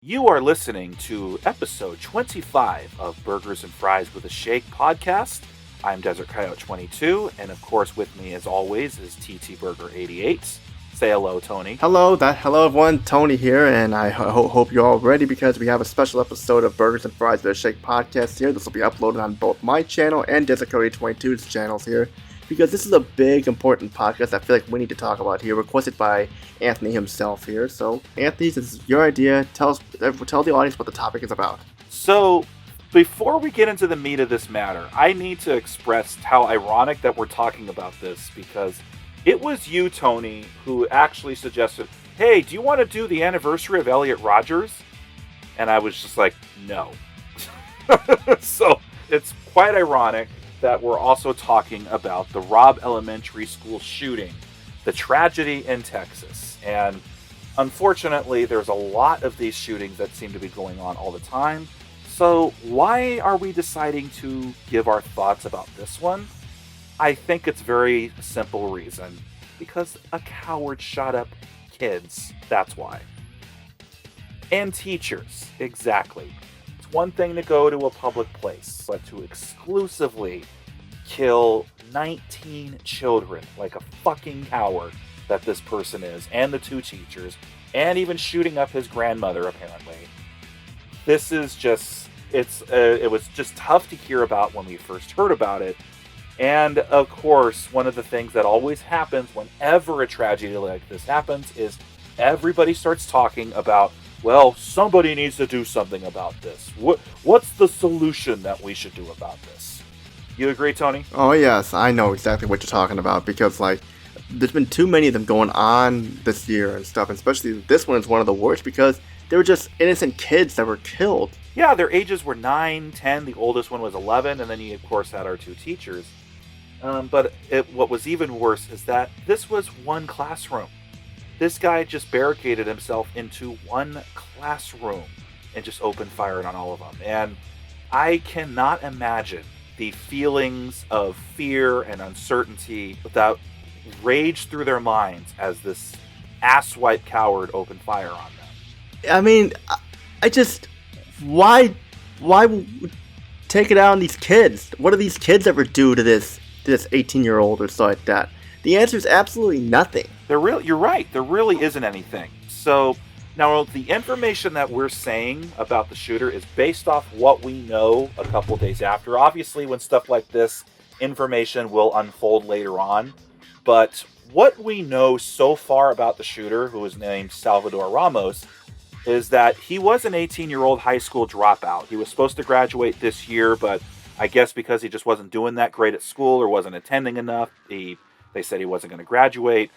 You are listening to episode 25 of Burgers and Fries with a Shake podcast. I'm Desert Coyote 22, and of course, with me, as always, is TT Burger 88. Say hello, Tony. Hello everyone, Tony here, and I hope you're all ready because we have a special episode of Burgers and Fries with a Shake podcast here. This will be uploaded on both my channel and Desert Coyote 22's channels here, because this is a big, important podcast I feel like we need to talk about here, requested by Anthony himself here. So, Anthony, this is your idea. Tell the audience what the topic is about. So, before we get into the meat of this matter, I need to express how ironic that we're talking about this, because it was you, Tony, who actually suggested, hey, do you want to do the anniversary of Elliot Rodgers? And I was just like, no. So, it's quite ironic that we're also talking about the Robb Elementary School shooting, the tragedy in Texas. And unfortunately, there's a lot of these shootings that seem to be going on all the time. So why are we deciding to give our thoughts about this one? I think it's very simple reason. Because a coward shot up kids. That's why. And teachers. Exactly. It's one thing to go to a public place, but to exclusively kill 19 children like a fucking coward that this person is, and the two teachers, and even shooting up his grandmother, apparently. This is just, it was just tough to hear about when we first heard about it. And of course, one of the things that always happens whenever a tragedy like this happens is everybody starts talking about, well, somebody needs to do something about this. What's the solution that we should do about this? You agree, Tony? Oh yes, I know exactly what you're talking about, because there's been too many of them going on this year and stuff, and especially this one is one of the worst because they were just innocent kids that were killed. Yeah, their ages were 9, 10, the oldest one was 11, and then you, of course, had our two teachers. But what was even worse is that this was one classroom. This guy just barricaded himself into one classroom and just opened fire on all of them. And I cannot imagine the feelings of fear and uncertainty that raged through their minds as this asswipe coward opened fire on them. I mean, why take it out on these kids? What do these kids ever do to this 18-year-old or so like that? The answer is absolutely nothing. You're right. There really isn't anything. So now the information that we're saying about the shooter is based off what we know a couple days after. Obviously, when stuff like this, information will unfold later on. But what we know so far about the shooter, who is named Salvador Ramos, is that he was an 18-year-old high school dropout. He was supposed to graduate this year, but I guess because he just wasn't doing that great at school or wasn't attending enough, they said he wasn't going to graduate.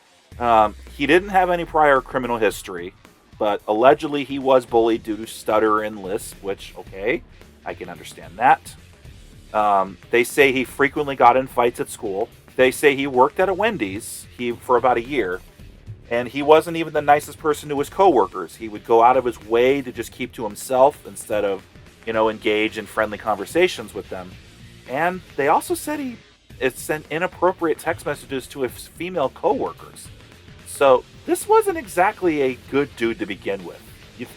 He didn't have any prior criminal history, but allegedly he was bullied due to stutter and lisp, which, okay, I can understand that. They say he frequently got in fights at school. They say he worked at a Wendy's for about a year, and he wasn't even the nicest person to his coworkers. He would go out of his way to just keep to himself instead of, engage in friendly conversations with them. And they also said he sent inappropriate text messages to his female coworkers. So this wasn't exactly a good dude to begin with.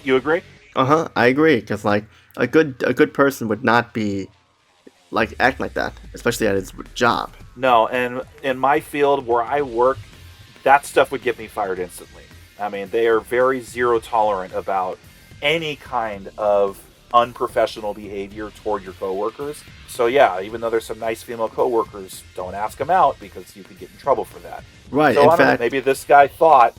You agree? I agree, because a good person would not be acting like that, especially at his job. No, and in my field where I work, that stuff would get me fired instantly. I mean, they are very zero tolerant about any kind of unprofessional behavior toward your coworkers. So yeah, even though there's some nice female coworkers, don't ask them out because you could get in trouble for that. Right. So I don't know, maybe this guy thought,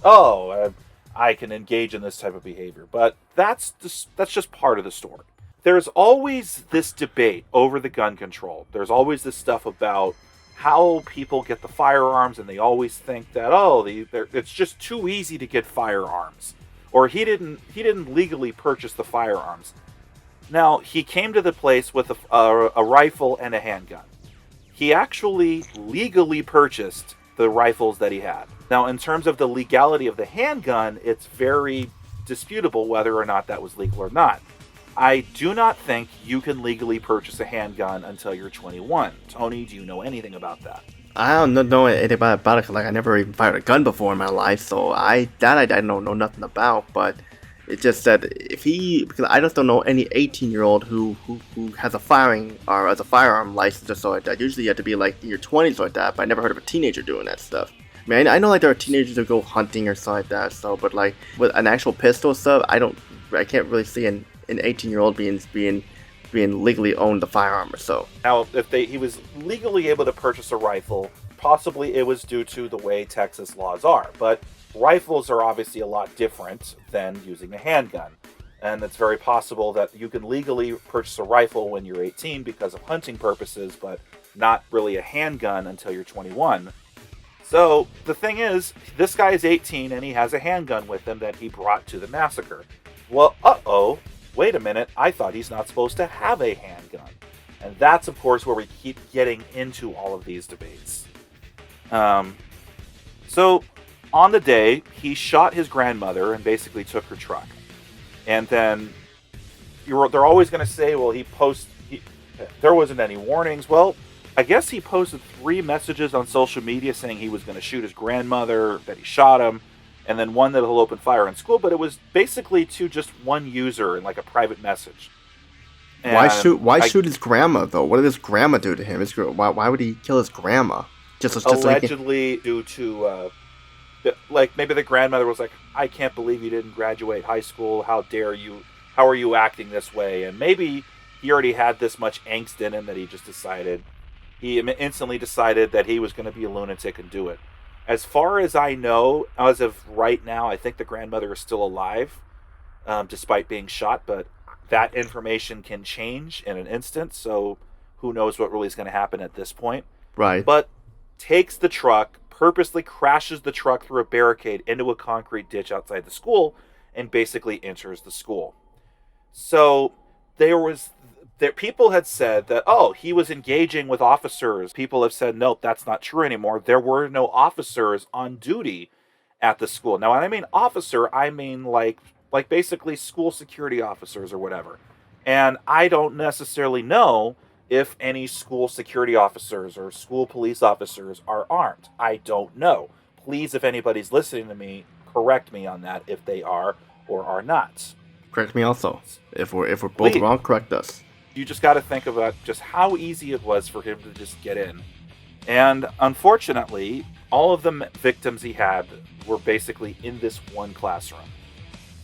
I can engage in this type of behavior, but that's just part of the story. There's always this debate over the gun control. There's always this stuff about how people get the firearms, and they always think that it's just too easy to get firearms, or he didn't legally purchase the firearms. Now, he came to the place with a rifle and a handgun. He actually legally purchased the rifles that he had. Now, in terms of the legality of the handgun, it's very disputable whether or not that was legal or not. I do not think you can legally purchase a handgun until you're 21. Tony, do you know anything about that? I don't know anything about it, because I never even fired a gun before in my life, so I don't know nothing about. But It's just that because I just don't know any 18-year-old who has a firing or as a firearm license or so like that. Usually you have to be like in your 20s like that, but I never heard of a teenager doing that stuff. I mean, I know like there are teenagers who go hunting or so like that, so but like with an actual pistol stuff, I can't really see an 18-year-old being legally owned a firearm or so. Now, if he was legally able to purchase a rifle, possibly it was due to the way Texas laws are, but rifles are obviously a lot different than using a handgun. And it's very possible that you can legally purchase a rifle when you're 18 because of hunting purposes, but not really a handgun until you're 21. So the thing is, this guy is 18 and he has a handgun with him that he brought to the massacre. Well, wait a minute, I thought he's not supposed to have a handgun. And that's, of course, where we keep getting into all of these debates. So, on the day, he shot his grandmother and basically took her truck. And then, they're always going to say, well, there wasn't any warnings. Well, I guess he posted 3 messages on social media saying he was going to shoot his grandmother, that he shot him, and then one that he'll open fire in school, but it was basically to just one user in like a private message. And why shoot his grandma though? What did his grandma do to him? Why would he kill his grandma? Just allegedly due to like maybe the grandmother was like, I can't believe you didn't graduate high school. How dare you? How are you acting this way? And maybe he already had this much angst in him that he instantly decided that he was going to be a lunatic and do it. As far as I know, as of right now, I think the grandmother is still alive, despite being shot, but that information can change in an instant, so who knows what really is going to happen at this point. Right. But takes the truck, purposely crashes the truck through a barricade into a concrete ditch outside the school, and basically enters the school. So people had said that, he was engaging with officers. People have said, nope, that's not true anymore. There were no officers on duty at the school. Now, when I mean officer, I mean like basically school security officers or whatever. And I don't necessarily know if any school security officers or school police officers are armed. I don't know. Please, if anybody's listening to me, correct me on that if they are or are not. Correct me also. If we're both wrong, correct us. You just got to think about just how easy it was for him to just get in. And unfortunately, all of the victims he had were basically in this one classroom.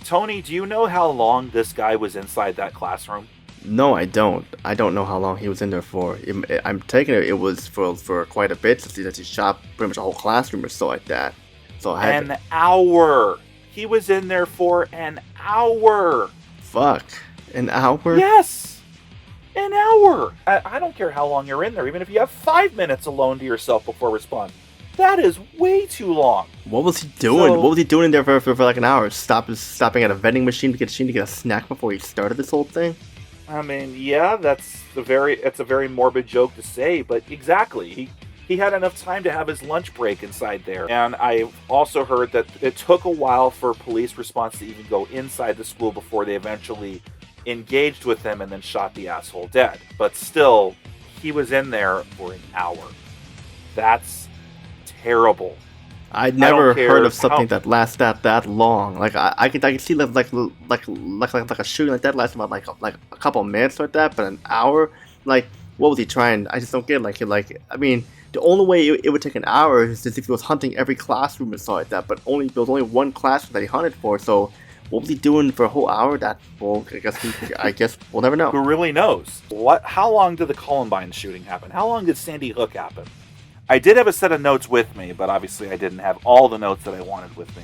Tony, do you know how long this guy was inside that classroom? No, I don't. I don't know how long he was in there for. I'm taking it was for quite a bit to see that he shot pretty much a whole classroom or so like that. So an hour. He was in there for an hour. Fuck. An hour? Yes. An hour. I don't care how long you're in there, even if you have 5 minutes alone to yourself before responding. That is way too long. What was he doing? What was he doing in there for like an hour? Stopping at a vending machine to get a snack before he started this whole thing? I mean, yeah, it's a very morbid joke to say, but exactly. He had enough time to have his lunch break inside there. And I also heard that it took a while for police response to even go inside the school before they eventually engaged with him and then shot the asshole dead. But still, he was in there for an hour. That's terrible. I'd never heard of something that lasts that long. Like I could see like a shooting like that lasting about like a couple minutes like that, but an hour. Like what was he trying? I just don't get it. Like I mean, the only way it would take an hour is if he was hunting every classroom and stuff like that. But there was only one classroom that he hunted for. So what was he doing for a whole hour? I guess we'll never know. Who really knows? How long did the Columbine shooting happen? How long did Sandy Hook happen? I did have a set of notes with me, but obviously I didn't have all the notes that I wanted with me.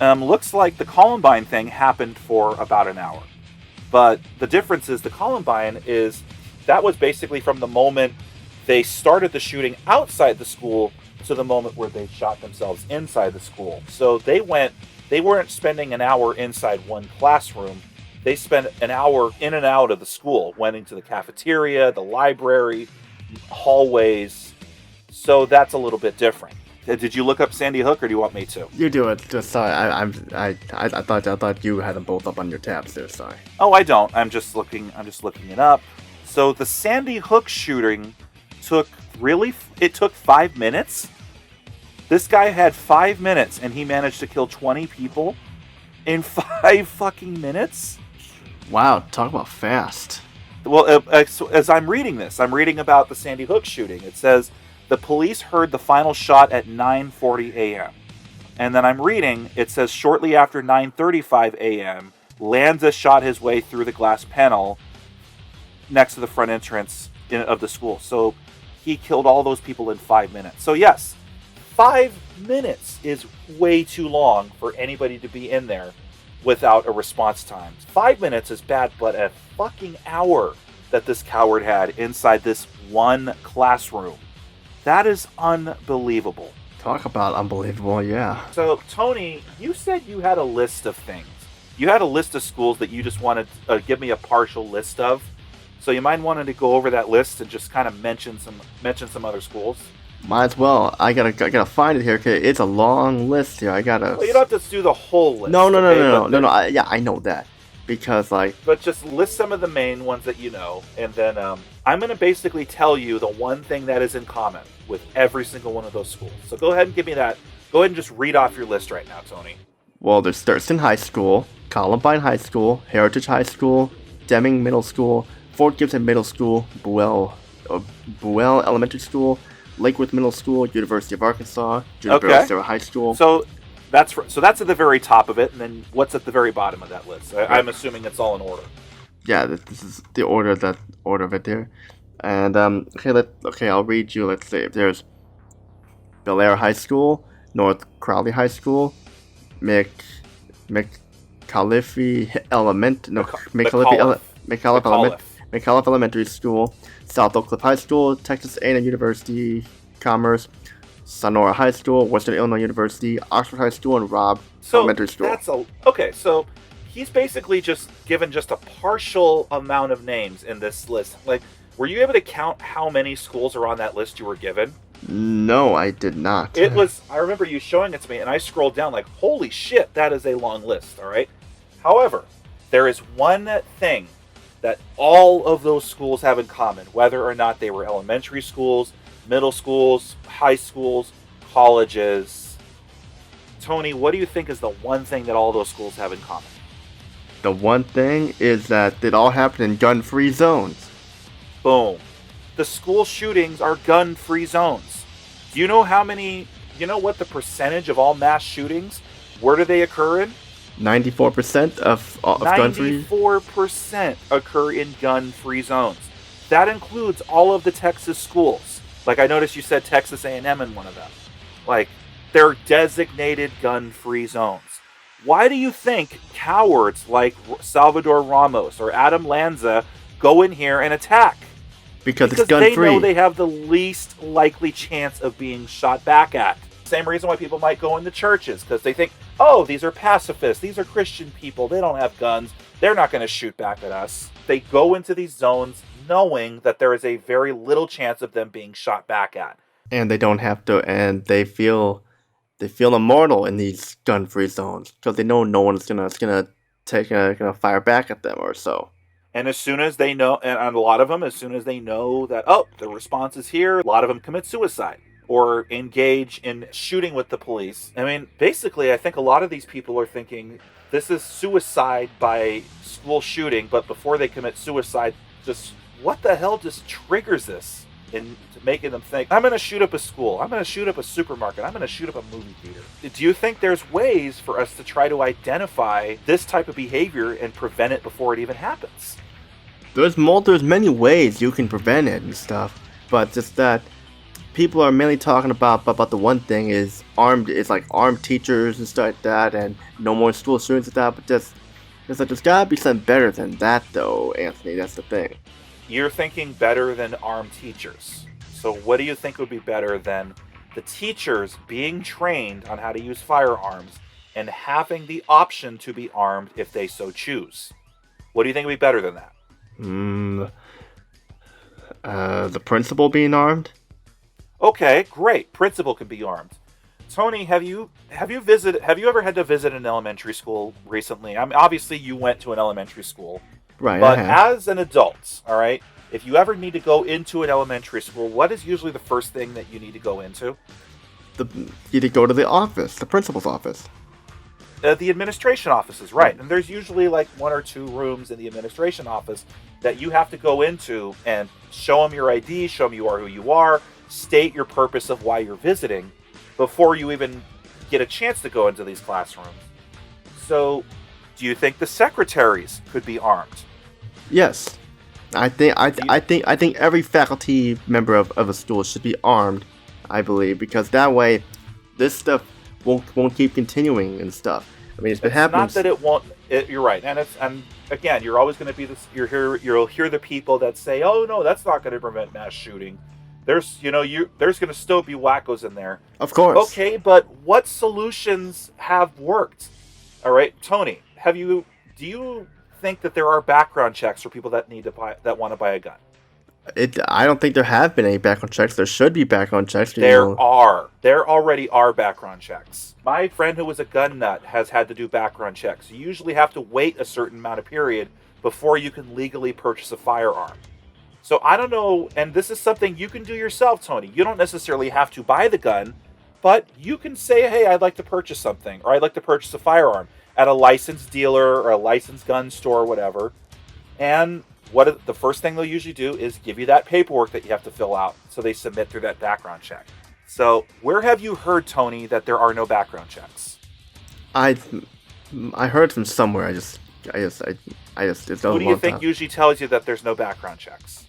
Looks like the Columbine thing happened for about an hour. But the difference is the Columbine that was basically from the moment they started the shooting outside the school to the moment where they shot themselves inside the school. So they weren't spending an hour inside one classroom. They spent an hour in and out of the school, went into the cafeteria, the library, hallways. So that's a little bit different. Did you look up Sandy Hook, or do you want me to? You do it. Just sorry. I thought you had them both up on your tabs there. Sorry. Oh, I don't. I'm just looking it up. So the Sandy Hook shooting took 5 minutes. This guy had 5 minutes, and he managed to kill 20 people in 5 fucking minutes. Wow, talk about fast. Well, so as I'm reading this, I'm reading about the Sandy Hook shooting. It says the police heard the final shot at 9:40 a.m. And then I'm reading, it says shortly after 9:35 a.m., Lanza shot his way through the glass panel next to the front entrance of the school. So he killed all those people in 5 minutes. So yes, 5 minutes is way too long for anybody to be in there without a response time. 5 minutes is bad, but a fucking hour that this coward had inside this one classroom. That is unbelievable. Talk about unbelievable, yeah. So, Tony, you said you had a list of things. You had a list of schools that you just wanted to give me a partial list of. So you might want to go over that list and just kind of mention some other schools. Might as well. I gotta find it here, because it's a long list here. Well, you don't have to do the whole list. No. Yeah, I know that. Because, But just list some of the main ones that you know, and then I'm going to basically tell you the one thing that is in common with every single one of those schools. So go ahead and give me that. Go ahead and just read off your list right now, Tony. Well, there's Thurston High School, Columbine High School, Heritage High School, Deming Middle School, Fort Gibson Middle School, Buell Elementary School, Lakewood Middle School, University of Arkansas, Juniper High School. So that's at the very top of it, and then what's at the very bottom of that list? I'm assuming it's all in order. Yeah, this is the order of it there. And I'll read you. Let's see. There's Bel Air High School, North Crowley High School, McAuliffe Elementary School, South Oak Cliff High School, Texas A&M University Commerce, Sonora High School, Western Illinois University, Oxford High School, and Robb Elementary School. So he's basically just given just a partial amount of names in this list. Like, were you able to count how many schools are on that list you were given? No, I did not. I remember you showing it to me, and I scrolled down like, holy shit, that is a long list, all right? However, there is one thing that all of those schools have in common, whether or not they were elementary schools, middle schools, high schools, colleges. Tony, what do you think is the one thing that all those schools have in common? The one thing is that it all happened in gun-free zones. Boom. The school shootings are gun-free zones. Do you know what the percentage of all mass shootings, where do they occur in? 94% of gun-free? 94% occur in gun-free zones. That includes all of the Texas schools. Like, I noticed you said Texas A&M in one of them. Like, they're designated gun-free zones. Why do you think cowards like Salvador Ramos or Adam Lanza go in here and attack? Because it's gun-free. They know they have the least likely chance of being shot back at. Same reason why people might go into churches, because they think, oh, these are pacifists, these are Christian people, they don't have guns, they're not going to shoot back at us. They go into these zones knowing that there is a very little chance of them being shot back at. And they don't have to, and they feel immortal in these gun-free zones, because they know no one's gonna fire back at them or so. And as soon as they know, and a lot of them, as soon as they know that, oh, the response is here, a lot of them commit suicide or engage in shooting with the police. I mean, basically, I think a lot of these people are thinking this is suicide by school shooting, but before they commit suicide, just what the hell just triggers this into making them think, I'm going to shoot up a school, I'm going to shoot up a supermarket, I'm going to shoot up a movie theater. Do you think there's ways for us to try to identify this type of behavior and prevent it before it even happens? There's many ways you can prevent it and stuff, but just that people are mainly talking about the one thing is armed teachers and stuff like that, and no more school shootings and that. But there's gotta be something better than that, though, Anthony. That's the thing. You're thinking better than armed teachers. So what do you think would be better than the teachers being trained on how to use firearms and having the option to be armed if they so choose? What do you think would be better than that? The principal being armed? Okay, great. Principal can be armed. Tony, have you ever had to visit an elementary school recently? I mean, obviously you went to an elementary school. Right. But as an adult, all right, if you ever need to go into an elementary school, what is usually the first thing that you need to go into? You need to go to the office, the principal's office. The administration offices, right. And there's usually like 1 or 2 rooms in the administration office that you have to go into and show them your ID, show them you are who you are, state your purpose of why you're visiting before you even get a chance to go into these classrooms. So, do you think the secretaries could be armed? Yes. I think every faculty member of a school should be armed, I believe, because that way this stuff won't keep continuing and stuff. I mean, if it happens, not that it won't. You're right, and again, you're always going to be this. You'll hear the people that say, "Oh no, that's not going to prevent mass shooting." There's there's going to still be wackos in there. Of course. Okay, but what solutions have worked? All right, Tony, do you think that there are background checks for people that want to buy a gun? I don't think there have been any background checks. There should be background checks. There already are background checks. My friend who was a gun nut has had to do background checks. You usually have to wait a certain amount of period before you can legally purchase a firearm. So I don't know, and this is something you can do yourself, Tony. You don't necessarily have to buy the gun, but you can say, hey, I'd like to purchase something, or I'd like to purchase a firearm at a licensed dealer or a licensed gun store or whatever. And the first thing they'll usually do is give you that paperwork that you have to fill out, so they submit through that background check. So where have you heard, Tony, that there are no background checks? I heard from somewhere. I just Who do you think usually tells you that there's no background checks?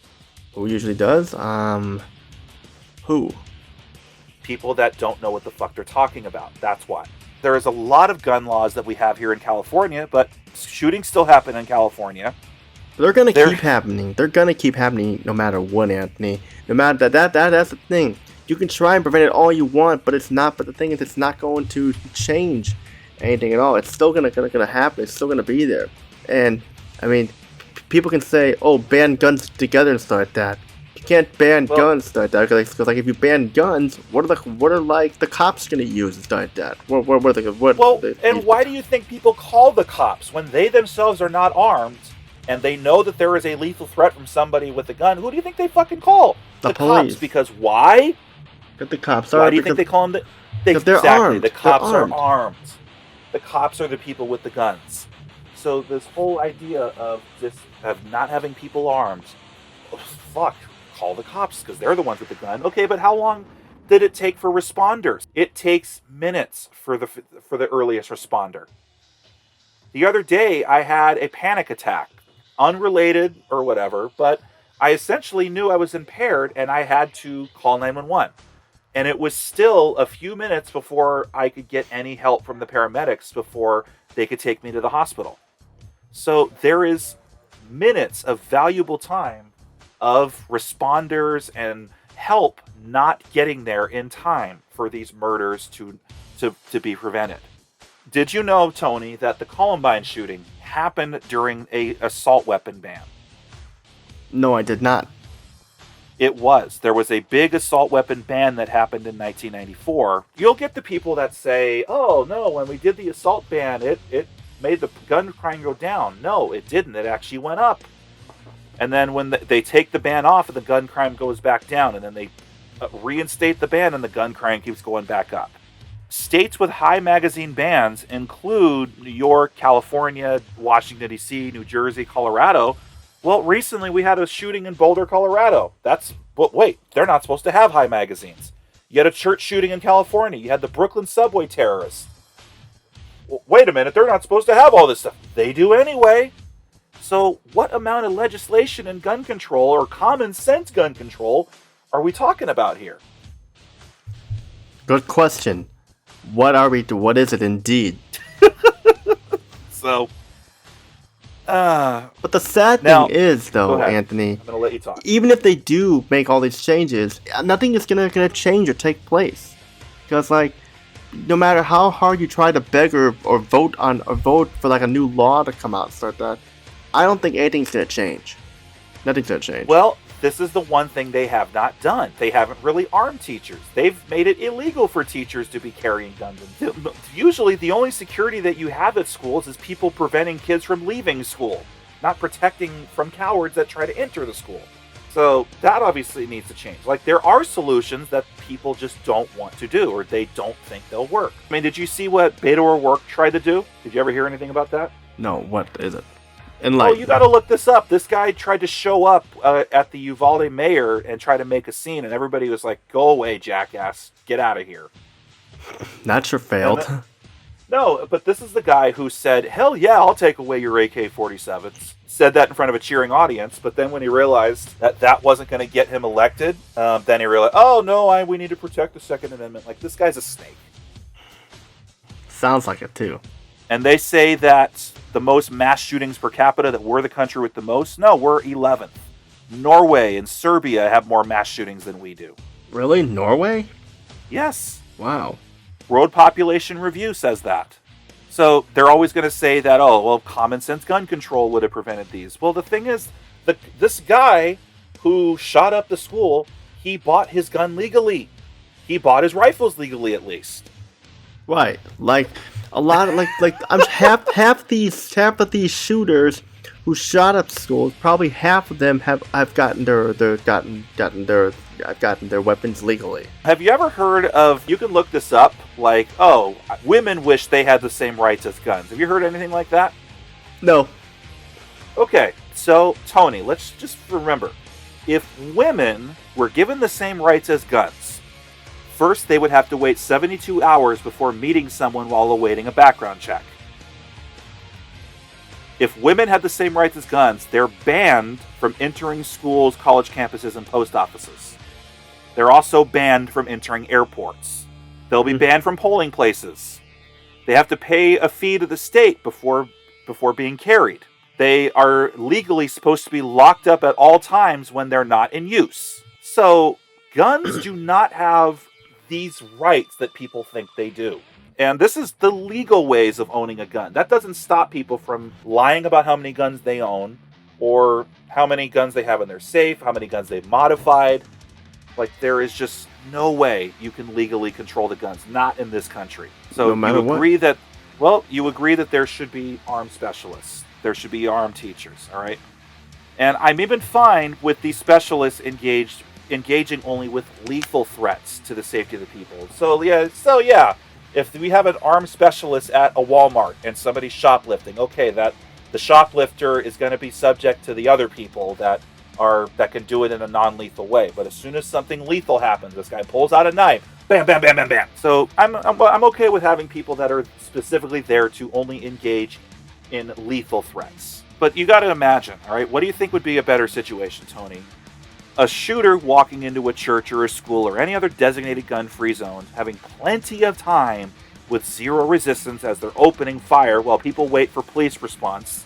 Who usually does? Who? People that don't know what the fuck they're talking about. That's why. There is a lot of gun laws that we have here in California, but shootings still happen in California. They're gonna keep happening. They're gonna keep happening no matter what, Anthony. No matter that's the thing. You can try and prevent it all you want, but it's not. But the thing is, it's not going to change anything at all. It's still gonna happen. It's still gonna be there. And I mean, people can say, "Oh, ban guns together" and stuff like that. You can't ban guns stuff like that because like if you ban guns, what are like the cops gonna use and stuff like that? Why do you think people call the cops when they themselves are not armed? And they know that there is a lethal threat from somebody with a gun? Who do you think they fucking call? The police. Cops. Because why? But the cops are. Why do you think they call them? Because they're armed. The cops are armed. The cops are the people with the guns. So this whole idea of not having people armed, call the cops because they're the ones with the gun. Okay, but how long did it take for responders? It takes minutes for the earliest responder. The other day, I had a panic attack. Unrelated or whatever, but I essentially knew I was impaired and I had to call 911. And it was still a few minutes before I could get any help from the paramedics before they could take me to the hospital. So there is minutes of valuable time of responders and help not getting there in time for these murders to be prevented. Did you know, Tony, that the Columbine shooting happened during a assault weapon ban? No, I did not. It was. There was a big assault weapon ban that happened in 1994. You'll get the people that say, oh, no, when we did the assault ban, it made the gun crime go down. No, it didn't. It actually went up. And then when they take the ban off, and the gun crime goes back down, and then they reinstate the ban, and the gun crime keeps going back up. States with high magazine bans include New York, California, Washington, D.C., New Jersey, Colorado. Well, recently we had a shooting in Boulder, Colorado. But wait, they're not supposed to have high magazines. You had a church shooting in California. You had the Brooklyn subway terrorists. Well, wait a minute, they're not supposed to have all this stuff. They do anyway. So what amount of legislation and gun control, or common sense gun control, are we talking about here? Good question. What is it indeed? So, but the sad thing is, though, Anthony, I'm gonna let you talk. Even if they do make all these changes, nothing is gonna change or take place, because like, no matter how hard you try to beg or vote for like a new law to come out and start that, I don't think anything's gonna change. Nothing's gonna change. Well, this is the one thing they have not done. They haven't really armed teachers. They've made it illegal for teachers to be carrying guns. Usually the only security that you have at schools is people preventing kids from leaving school, not protecting from cowards that try to enter the school. So that obviously needs to change. Like, there are solutions that people just don't want to do, or they don't think they'll work. I mean, did you see what Beto O'Rourke tried to do? Did you ever hear anything about that? No, what is it? Oh, you got to look this up. This guy tried to show up at the Uvalde mayor and try to make a scene, and everybody was like, "Go away, jackass! Get out of here." Not sure failed. No, but this is the guy who said, "Hell yeah, I'll take away your AK-47s." Said that in front of a cheering audience, but then when he realized that that wasn't going to get him elected, then he realized, "Oh no, we need to protect the Second Amendment." Like, this guy's a snake. Sounds like it too. And they say that the most mass shootings per capita, that we're the country with the most. No, we're 11th. Norway and Serbia have more mass shootings than we do. Really? Norway? Yes. Wow. World Population Review says that. So they're always going to say that, oh, well, common sense gun control would have prevented these. Well, the thing is, this guy who shot up the school, he bought his gun legally. He bought his rifles legally, at least. Right. Like, a lot of I'm half of these shooters who shot up schools, probably half of them have gotten their weapons legally. Have you ever heard of, you can look this up, like, oh, women wish they had the same rights as guns. Have you heard anything like that? No. Okay, so Tony, let's just remember, if women were given the same rights as guns, first, they would have to wait 72 hours before meeting someone while awaiting a background check. If women had the same rights as guns, they're banned from entering schools, college campuses, and post offices. They're also banned from entering airports. They'll be banned from polling places. They have to pay a fee to the state before being carried. They are legally supposed to be locked up at all times when they're not in use. So, guns do not have these rights that people think they do. And this is the legal ways of owning a gun. That doesn't stop people from lying about how many guns they own, or how many guns they have in their safe, how many guns they've modified. Like, there is just no way you can legally control the guns, not in this country. So no matter you agree that, well, you agree that there should be armed specialists. There should be armed teachers, all right? And I'm even fine with these specialists engaging only with lethal threats to the safety of the people. So yeah, if we have an armed specialist at a Walmart and somebody's shoplifting, okay, that the shoplifter is going to be subject to the other people that can do it in a non-lethal way. But as soon as something lethal happens, this guy pulls out a knife, bam, bam, bam, bam, bam. So I'm okay with having people that are specifically there to only engage in lethal threats. But you got to imagine, all right, what do you think would be a better situation, Tony? A shooter walking into a church or a school or any other designated gun-free zone, having plenty of time with zero resistance as they're opening fire while people wait for police response,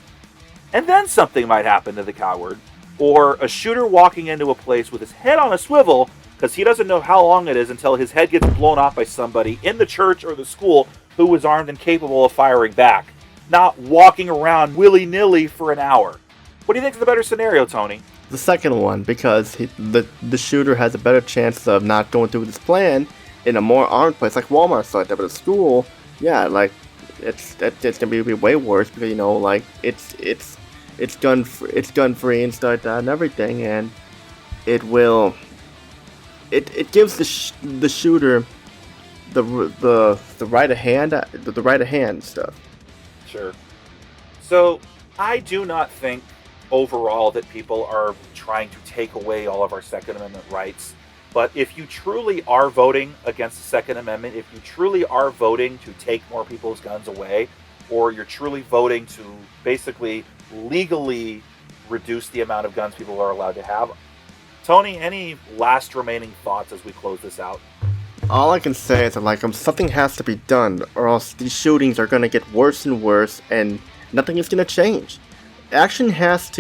and then something might happen to the coward. Or a shooter walking into a place with his head on a swivel because he doesn't know how long it is until his head gets blown off by somebody in the church or the school who was armed and capable of firing back, not walking around willy-nilly for an hour. What do you think is the better scenario, Tony? The second one, because the shooter has a better chance of not going through this plan in a more armed place like Walmart, like that. But at school, yeah, like it's gonna be way worse because like it's gun free and stuff like that and everything, and it gives the shooter the right of hand stuff. Sure. So I do not think overall that people are trying to take away all of our Second Amendment rights. But if you truly are voting against the Second Amendment, if you truly are voting to take more people's guns away, or you're truly voting to basically legally reduce the amount of guns people are allowed to have, Tony, any last remaining thoughts as we close this out? All I can say is that something has to be done, or else these shootings are going to get worse and worse, and nothing is going to change. Action people have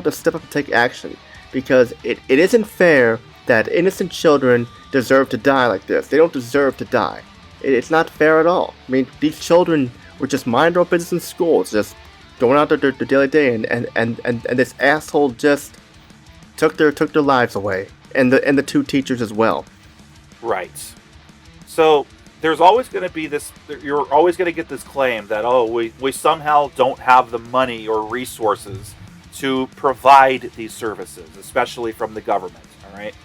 to step up and take action, because it isn't fair that innocent children deserve to die like this. They don't deserve to die. It's not fair at all. I mean, these children were just mind their own business in school, just going out their daily day, and this asshole just took their lives away, and the two teachers as well. Right. So there's always going to be this, you're always going to get this claim that, oh, we somehow don't have the money or resources to provide these services, especially from the government. All right,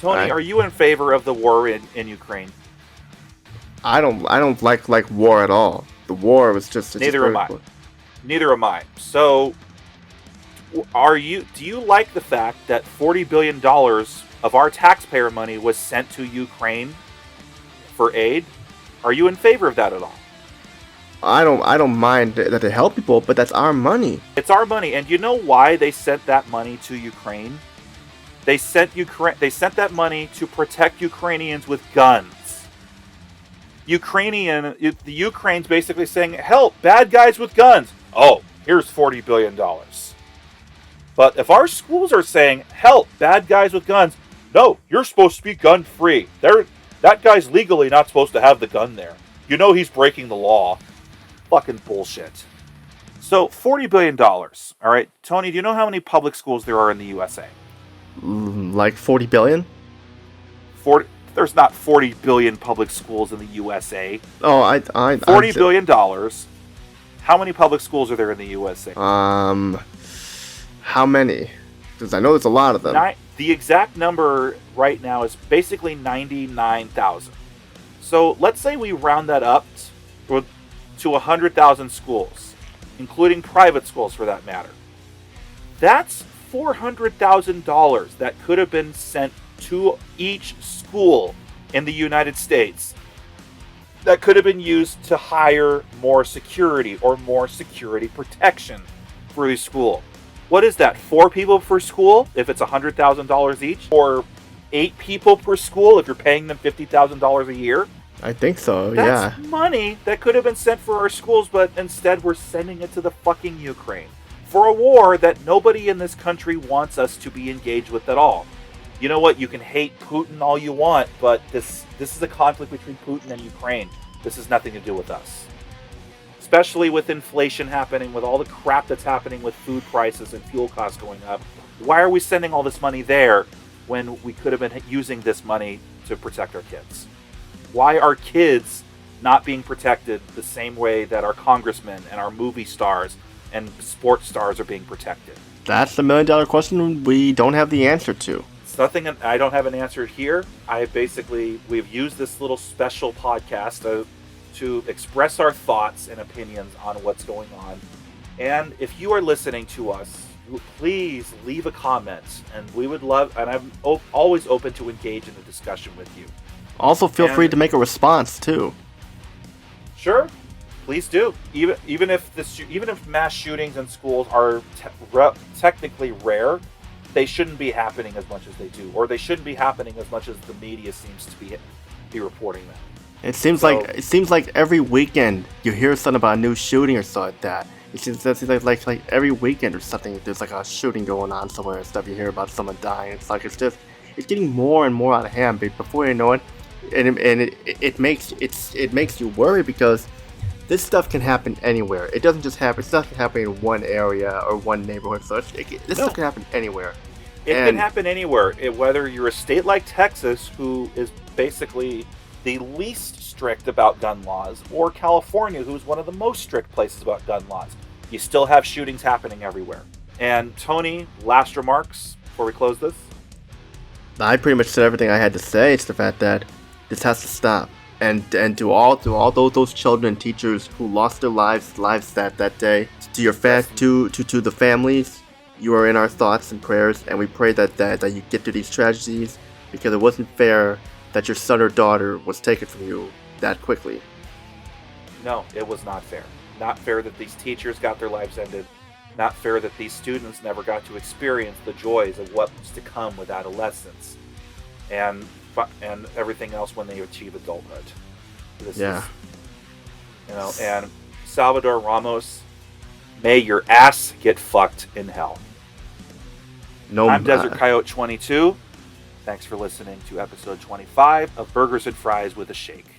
Tony, Right. are you in favor of the war in Ukraine? I don't like war at all. The war was just Neither am I. Neither am I. So, do you like the fact that $40 billion of our taxpayer money was sent to Ukraine for aid? Are you in favor of that at all? I don't mind that they help people, but that's our money. It's our money, and you know why they sent that money to Ukraine? They sent that money to protect Ukrainians with guns. The Ukraine's basically saying, help bad guys with guns. Oh, here's $40 billion. But if our schools are saying, help bad guys with guns, no, you're supposed to be gun free. That guy's legally not supposed to have the gun there. You know he's breaking the law. Fucking bullshit. So, $40 billion. All right, Tony, do you know how many public schools there are in the USA? Like 40 billion? There's not 40 billion public schools in the USA. Oh, $40 billion. How many public schools are there in the USA? How many? Because I know there's a lot of them. The exact number right now is basically 99,000. So let's say we round that up to 100,000 schools, including private schools for that matter. That's $400,000 that could have been sent to each school in the United States that could have been used to hire more security or more security protection for each school. What is that? 4 people per school if it's $100,000 each? Or 8 people per school if you're paying them $50,000 a year? I think so, That's money that could have been sent for our schools, but instead we're sending it to the fucking Ukraine. For a war that nobody in this country wants us to be engaged with at all. You know what? You can hate Putin all you want, but this is a conflict between Putin and Ukraine. This has nothing to do with us. Especially with inflation happening, with all the crap that's happening with food prices and fuel costs going up. Why are we sending all this money there when we could have been using this money to protect our kids? Why are kids not being protected the same way that our congressmen and our movie stars and sports stars are being protected? That's the $1 million question we don't have the answer to. It's nothing. I don't have an answer here. We've used this little special podcast to express our thoughts and opinions on what's going on. And if you are listening to us, please leave a comment, and we would love, and I'm always open to engage in the discussion with you. Also, feel free to make a response too. Sure, please do. Even if mass shootings in schools are technically rare, they shouldn't be happening as much as they do, or they shouldn't be happening as much as the media seems to be reporting them. It seems like every weekend you hear something about a new shooting or something like that. It seems like every weekend or something there's like a shooting going on somewhere and stuff. You hear about someone dying. It's getting more and more out of hand. But before you know it, it makes you worry because this stuff can happen anywhere. It doesn't just happen. It's not happening in one area or one neighborhood. So stuff can happen anywhere. It can happen anywhere. Whether you're a state like Texas, who is basically the least strict about gun laws, or California, who's one of the most strict places about gun laws, you still have shootings happening everywhere. And Tony, last remarks before we close this? I pretty much said everything I had to say. It's the fact that this has to stop. And to all those children and teachers who lost their lives that day, to the families, you are in our thoughts and prayers, and we pray that you get through these tragedies, because it wasn't fair that your son or daughter was taken from you that quickly. No, it was not fair. Not fair that these teachers got their lives ended. Not fair that these students never got to experience the joys of what was to come with adolescence and everything else when they achieve adulthood. And Salvador Ramos, may your ass get fucked in hell. I'm Desert Coyote 22. Thanks for listening to episode 25 of Burgers and Fries with a Shake.